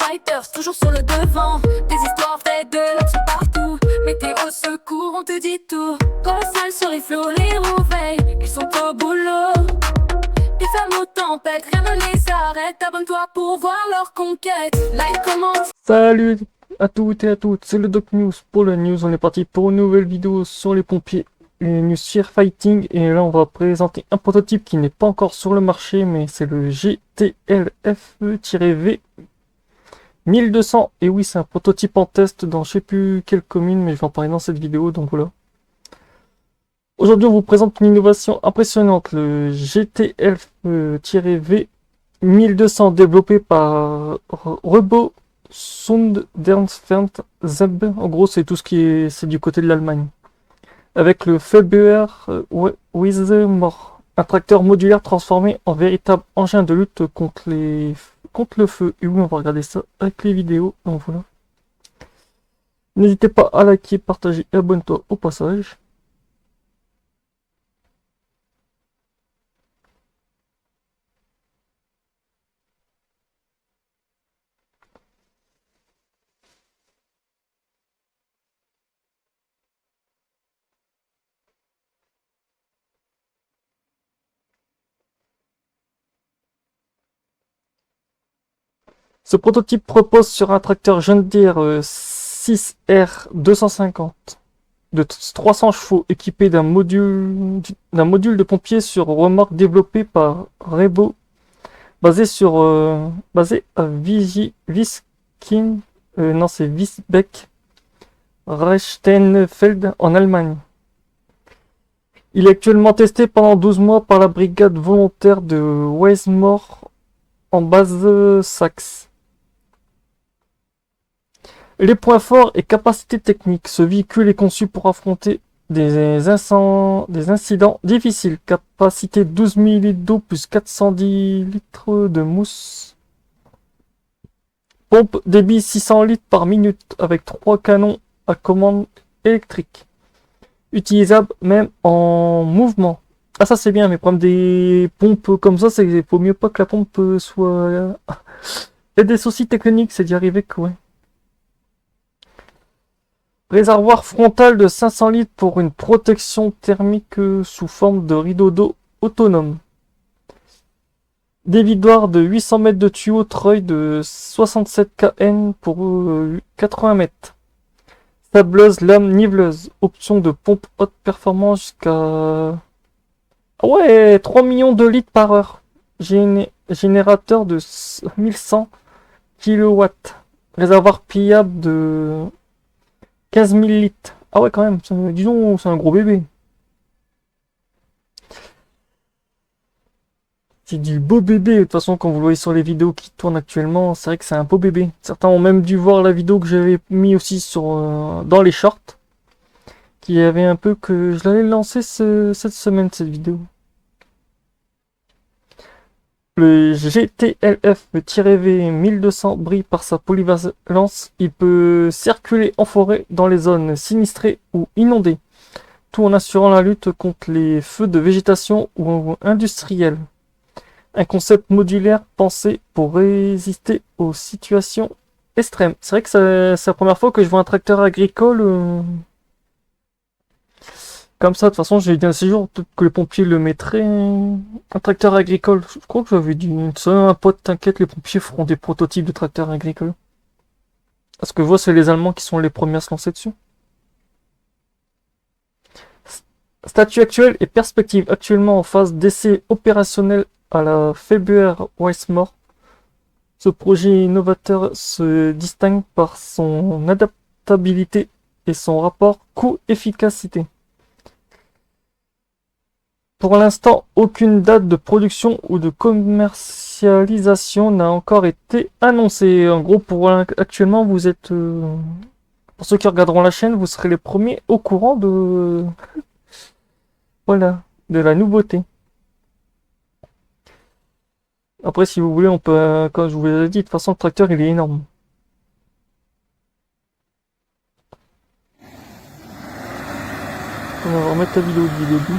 fighters, toujours sur le devant. Des histoires vraies de l'action partout. Météo secours, on te dit tout. Quand la salle se rifle, les réveille, ils sont au boulot. Des fermes aux tempêtes, rien ne les arrête. Abonne-toi pour voir leur conquête. Like, comment. Salut à toutes et à toutes, c'est le Doc News pour la news. On est parti pour une nouvelle vidéo sur les pompiers, les news firefighting. Et là, on va présenter un prototype qui n'est pas encore sur le marché, mais c'est le GTLF-V 1200. Et oui, c'est un prototype en test dans je sais plus quelle commune, mais je vais en parler dans cette vidéo, donc voilà. Aujourd'hui, on vous présente une innovation impressionnante, le GTLF-V 1200 développé par Rebo Sonderfernt Zeb. En gros, c'est tout ce qui est, c'est du côté de l'Allemagne. Avec le Febr Wismore, un tracteur modulaire transformé en véritable engin de lutte contre le feu. Et oui, on va regarder ça avec les vidéos. Donc voilà. N'hésitez pas à liker, partager et abonne-toi au passage. Ce prototype repose sur un tracteur John Deere 6R 250 de 300 chevaux équipé d'un module de pompier sur remorque développé par Rebo, basé à Wiesbeck, Rechtenfeld en Allemagne. Il est actuellement testé pendant 12 mois par la brigade volontaire de Weismore en Basse-Saxe. Les points forts et capacités techniques. Ce véhicule est conçu pour affronter des incidents difficiles. Capacité 12 000 litres d'eau plus 410 litres de mousse. Pompe débit 600 litres par minute avec 3 canons à commande électrique. Utilisable même en mouvement. Ah, ça c'est bien, mais problème des pompes comme ça, c'est faut mieux pas que la pompe soit... Il y a des soucis techniques, c'est d'y arriver que ouais. Réservoir frontal de 500 litres pour une protection thermique sous forme de rideau d'eau autonome. Dévidoir de 800 mètres de tuyau treuil de 67 kN pour 80 mètres. Sableuse lame niveleuse. Option de pompe haute performance jusqu'à... Ah ouais, 3 millions de litres par heure. Générateur de 1100 kW. Réservoir pliable de 15 000 litres. Ah ouais, quand même, disons, c'est un gros bébé. C'est du beau bébé. De toute façon, quand vous le voyez sur les vidéos qui tournent actuellement, c'est vrai que c'est un beau bébé. Certains ont même dû voir la vidéo que j'avais mis aussi dans les shorts. Qui avait un peu que je l'avais lancé cette semaine, cette vidéo. Le GTLF-V 1200 brille par sa polyvalence. Il peut circuler en forêt dans les zones sinistrées ou inondées, tout en assurant la lutte contre les feux de végétation ou industriels. Un concept modulaire pensé pour résister aux situations extrêmes. C'est vrai que c'est la première fois que je vois un tracteur agricole comme ça. De toute façon, j'ai dit un séjour, peut-être que les pompiers le mettraient. Un tracteur agricole. Je crois que j'avais dit ça, un pote, t'inquiète, les pompiers feront des prototypes de tracteurs agricoles. Parce que je vois, c'est les Allemands qui sont les premiers à se lancer dessus. Statut actuel et perspective. Actuellement en phase d'essai opérationnel à la Febr Wismore. Ce projet innovateur se distingue par son adaptabilité et son rapport coût-efficacité. Pour l'instant, aucune date de production ou de commercialisation n'a encore été annoncée. En gros, actuellement, vous êtes... pour ceux qui regarderont la chaîne, vous serez les premiers au courant de... Voilà, de la nouveauté. Après, si vous voulez, on peut... Comme je vous l'ai dit, de toute façon, le tracteur, il est énorme. On va remettre la vidéo du début.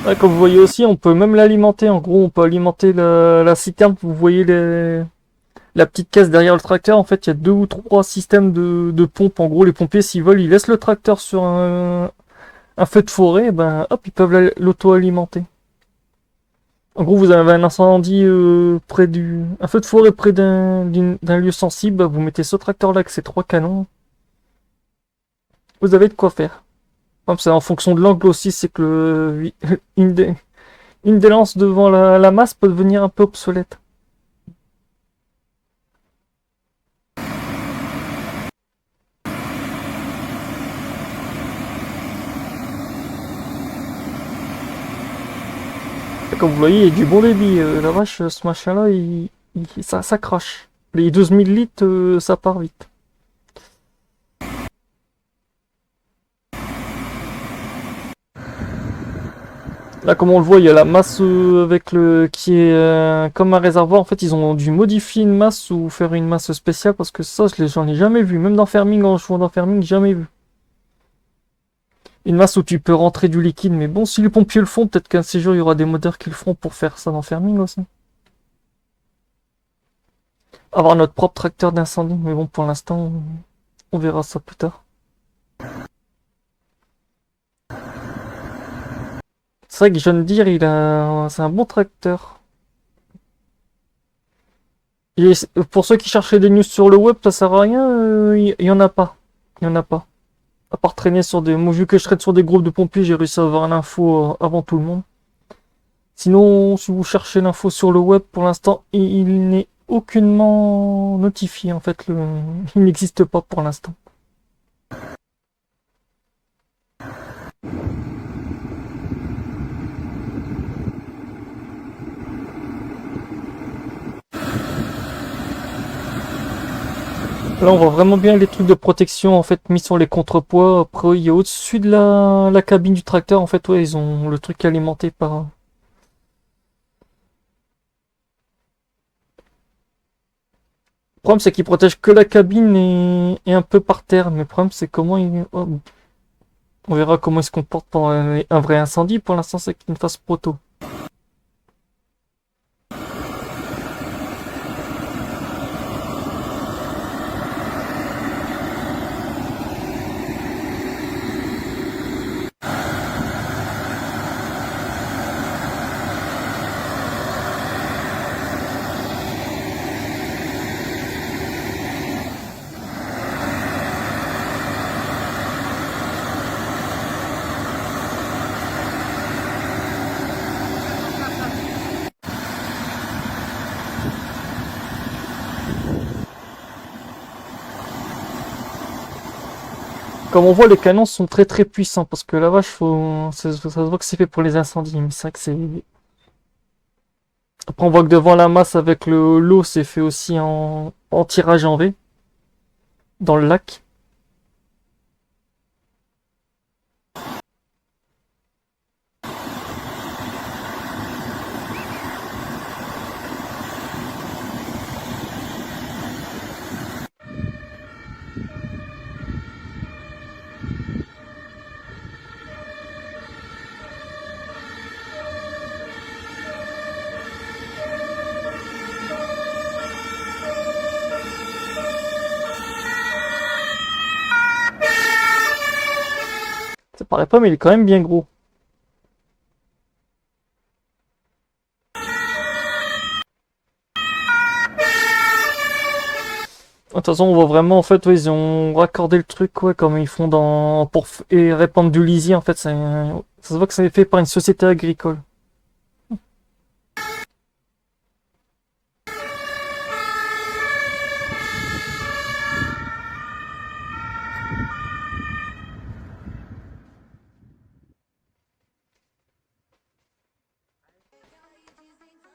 Là, comme vous voyez aussi, on peut même l'alimenter. En gros, on peut alimenter la citerne. Vous voyez la petite caisse derrière le tracteur. En fait, il y a 2 ou 3 systèmes de pompes. En gros, les pompiers, s'ils veulent, ils laissent le tracteur sur un feu de forêt. Et ben, hop, ils peuvent l'auto-alimenter. En gros, vous avez un incendie un feu de forêt près d'un lieu sensible. Bah, vous mettez ce tracteur-là avec ses 3 canons. Vous avez de quoi faire. C'est en fonction de l'angle aussi, c'est que une des lances devant la masse peut devenir un peu obsolète. Comme vous voyez, il y a du bon débit. La vache, ce machin-là, ça crache. Les 12 000 litres, ça part vite. Là, comme on le voit, il y a la masse avec qui est comme un réservoir. En fait, ils ont dû modifier une masse ou faire une masse spéciale parce que ça, j'en ai jamais vu. Même dans Farming, en jouant dans Farming, jamais vu. Une masse où tu peux rentrer du liquide. Mais bon, si les pompiers le font, peut-être qu'un de ces jours, il y aura des modeurs qui le feront pour faire ça dans Farming aussi. Avoir notre propre tracteur d'incendie. Mais bon, pour l'instant, on verra ça plus tard. C'est vrai que John Deere, c'est un bon tracteur. Et pour ceux qui cherchaient des news sur le web, ça sert à rien, il y en a pas. Il y en a pas. À part traîner sur des... Moi, vu que je traite sur des groupes de pompiers, j'ai réussi à avoir l'info avant tout le monde. Sinon, si vous cherchez l'info sur le web, pour l'instant, il n'est aucunement notifié. En fait, il n'existe pas pour l'instant. Là, on voit vraiment bien les trucs de protection en fait mis sur les contrepoids. Après, il y a au-dessus de la cabine du tracteur. En fait, ouais, ils ont le truc alimenté par. Le problème, c'est qu'ils protègent que la cabine et un peu par terre. Mais le problème, c'est comment ils. Oh, on verra comment ils se comportent pendant un vrai incendie. Pour l'instant, c'est qu'ils fassent proto. Comme on voit, les canons sont très très puissants parce que la vache, ça se voit que c'est fait pour les incendies. Mais c'est vrai que c'est. Après, on voit que devant la masse avec l'eau, c'est fait aussi en tirage en V dans le lac. Ça paraît pas, mais il est quand même bien gros. De toute façon, on voit vraiment, en fait, ouais, ils ont raccordé le truc, ouais, comme ils font et répandre du lisier, en fait, ça se voit que c'est fait par une société agricole.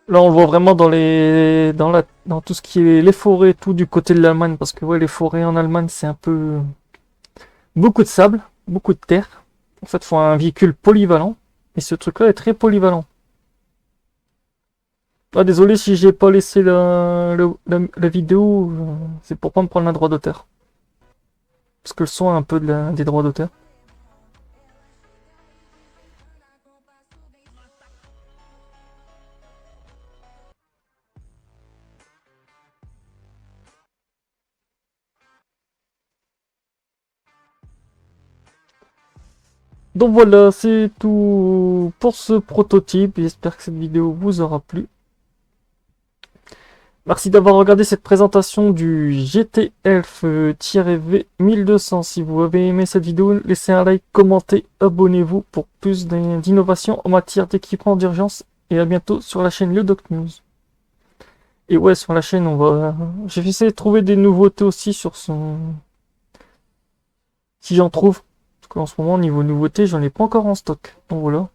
Là, on le voit vraiment dans tout ce qui est les forêts, et tout du côté de l'Allemagne, parce que ouais, les forêts en Allemagne, c'est un peu beaucoup de sable, beaucoup de terre. En fait, il faut un véhicule polyvalent, et ce truc-là est très polyvalent. Ah, désolé si j'ai pas laissé la vidéo, c'est pour pas me prendre un droit d'auteur. Parce que le son a un peu des droits d'auteur. Donc voilà, c'est tout pour ce prototype. J'espère que cette vidéo vous aura plu. Merci d'avoir regardé cette présentation du GT Elf-V 1200. Si vous avez aimé cette vidéo, laissez un like, commentez, abonnez-vous pour plus d'innovations en matière d'équipement d'urgence. Et à bientôt sur la chaîne Le Doc News. Et ouais, sur la chaîne, j'ai essayé de trouver des nouveautés aussi sur son... Si j'en trouve. Parce qu'en ce moment, niveau nouveautés, j'en ai pas encore en stock. Donc voilà.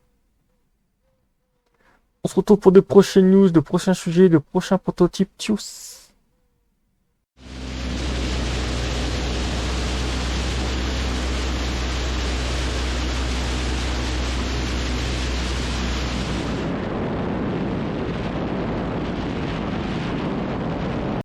On se retrouve pour de prochaines news, de prochains sujets, de prochains prototypes. Tchuss!